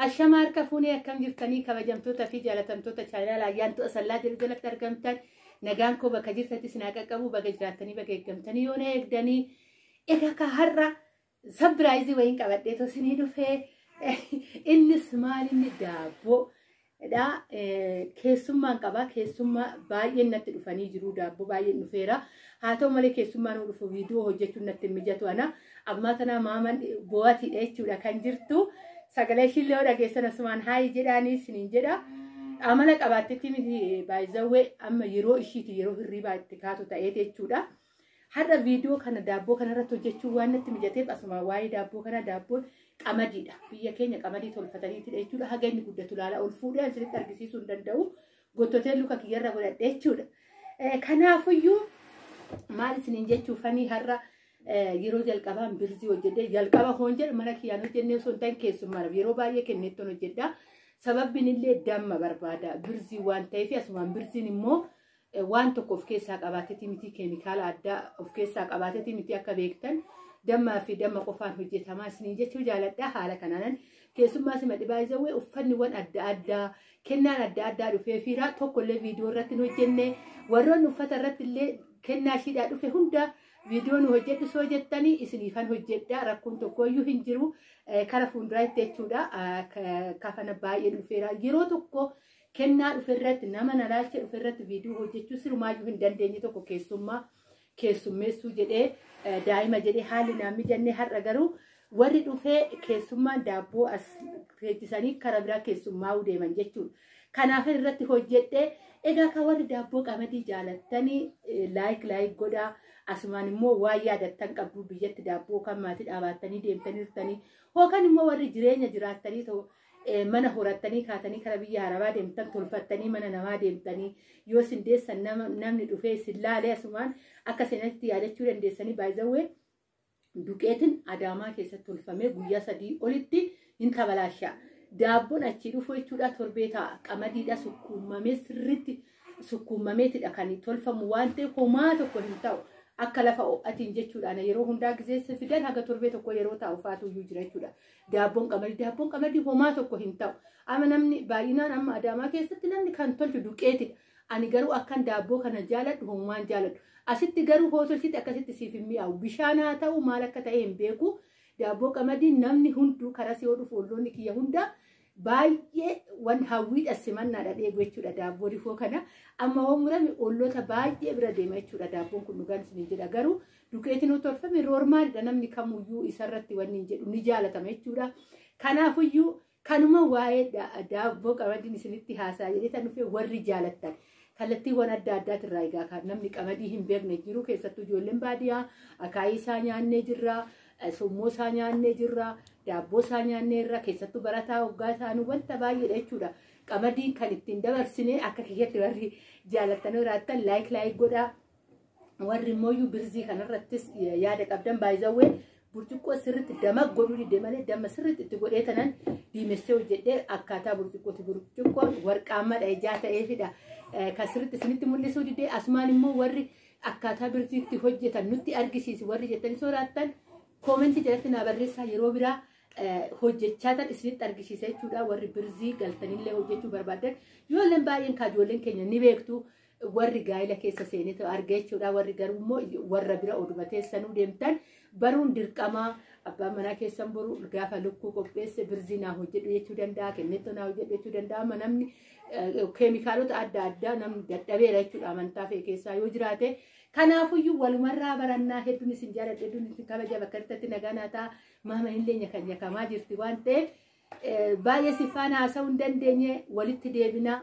الشمار كفوني كم جرتني كبجمتوتا في جلتمتوتا شايلا يانتو أصلا جلجلك ترجمتن نجانكو بكجرت تسناك كابو بكجراتني بكجمتني يونا يقدني إذا كهرة سبرايزي وين كبديتو سنيدو في إني سمال إني دابو دا keessummaan qaba keessummaa baay'ee natti dhufanii jiru daabbo baay'ee dhufeera haa ta'u malee keessummaan dhufu viidiyoo hojjechuun natti mijatu ana amma tana maaman bo'atiidha jechuudha kan jirtu sagalee shillee dhageessan asumaan haay jedhaanii siniin jedha amala qabaattetti miti baay'izawee amma yeroo ishiiti yeroo hirriibaa itti kaatu ta'ee jechuudha har'a viidiyoo kana daabboo kanarratti hojjechuu waan natti mijateef asumaan waa'ee daabboo kana daabboon qamadidha biyya keenya qamadii tolfataniitidha jechuudha haga inni guddatu laala ol fuudhee asirratti argisiisuu hin danda'u gottotee luka kiyyarra godhadhe jechuudha kanaafuyyuu maal isiniin jechuufanii har'a yeroo jalqabaan birzii hojjedhe jalqaba hoon jedhe mana kiyyaan hojjennee osoo hin ta'in keessummaadhaaf yeroo baay'ee kenneettoon hojjedha sababbiin illee damma barbaada birzii waan ta'eef asumaan birziin immoo waan tokko of keessaa qabaateeti miti keemikaala addaa of keessaa qabaateeti miti akka beektan dammaa fi damma qofaan hojjetamaa isiniin jechuu jaaladha haala kanaan keessummaa simadhi baay'izawee uffanniwwan adda addaa kennaan adda addaa dhufee fiiraa tokkollee viidiyoo irratti hojjenne warroonni uffata irratti illee kennaa shiidhaa dhufe hunda viidiyoo nu hojjedhu soo jettanii isiniifan hojjedha rakkoon tokkoyyuu hin jiru kara fuulduraatti jechuudha kafana baay'ee dhufeera yeroo tokko kennaa dhufe irratti nama nalaalcha dhufe irratti viidiyoo hojjechuu sirumaayyuu hin dandeenye tokko keessummeessuu jedhee daa'ima jedhee haalli naan mijanne har'a garuu warri dhufee keessummaan daabboo as teessisanii kara biraa keessummaa'uu deeman jechuudha. Kanaaf irratti hojjedhee egaa kan warri daabboo qamadii jaalattanii laayik godhaa asumaan immoo waa yaadattan qabdu biyyatti daabboo kan maatii dhaabattanii deemtanii yookaan immoo warri jireenya jiraattanii mana horattanii kaatanii kara biyya arabaa deemtan tolfattanii mana namaa deemtanii yoo sindeessan namni dhufee sillaalee asumaan akka seenatti yaadachuu dandeessanii baay'izawee duqeetiin adaamaa keessatti tolfamee guyyaa 3 olitti hin tabalaasha daabboon achii dhufu jechuudha torbee ta'a qamadiidha sukkuumamee sirriitti sukkuumameetidha kan tolfamu waan ta'eef homaa tokko hin ta'u akka lafa ho'atiin jechuudha yeroo hundaa gizeessa fidan haga torbee tokko yeroo taa'u faatuyyuu jira jechuudha daabboon qamadii homaa tokko hin ta'u amma namni baay'inaan amma adaamaa keessatti namni kan tolchu duqeetidha ani garuu akkan daabboo kana jaaladhu homaan jaaladhu asitti garuu hootolchitti akkasitti siif hin mi'aawu bishaan haa ta'u maal akka ta'e hin beeku daabboo qamadii namni hunduu karas yoo dhufu olloonni kiyya hundaa baay'ee wan hawwiidha simannaadha dheegu jechuudha daabboo difoo kana amma hoo murame olloota baay'ee bira deema jechuudha daabboon kun dhugaan isin jedha garuu duqeetiin tolfame roormaalidha namni kamuyyuu isarratti wanni hin jedhu ni jaalatama jechuudha kanaafuyyuu kanuma waa'ee daabboo qamadii isinitti haasaa jedhetan dhufee warri jaalattan kallattiiwwan adda addaatirraa egaa kan namni qamadii hin beekne jiru keessattuu ijoolleen baadiyaa akaayii isaa nyaannee jirra sommoo isaa nyaannee jirra daabboo isaa nyaannee irra keessattuu barataa hoggaa isaanii wanta baay'eedha jechuudha qamadii kan ittiin dabarsine akka kiyyatti warri jaalatanii raattan laayik godhaa warri immoo birzii kanarrattis yaada qabdan baay'izawee burcuqqoo sirriitti dama godhuu didee malee damma sirriitti itti godhee tanan diimessee hojjedhee akkaataa burcuqqoon warqaammadha ijaa ta'eefidha kan sirriitti isinitti mul'isuu didee asumaan immoo warri akkaataa birziitti hojjetan nutti argisiisi warri jettanii soorattan koomentii jalatti naa barreessaa yeroo biraa hojjechaatan isinitti argisiisa jechuudha warri birzii galtanillee hojjechuu barbaadan ijoolleen baay'een ijoolleen keenya ni beektu warri gaa'ila keessa seenee arga jechuudha warri garuu immoo warra bira oduma teessanuu deemtan baruun dirqamaa abbaan manaa keessan boru gaafa lukkuu qopheesse birzii naa hojjedhu jechuu danda'a kennettoo naa hojjedhu jechuu danda'a namni keemikaalota adda addaa namni dadhabeera jechuudha amantaa fee keessaa yoo jiraate kanaafuyyuu walumarraa barannaa hedduun isin jaaladha hedduun isin kabaja bakka irratti nagaa naataa maama illee nyakamaa jirti waan ta'eef baay'ee siffaan haasa'uu hin dandeenye walitti deebina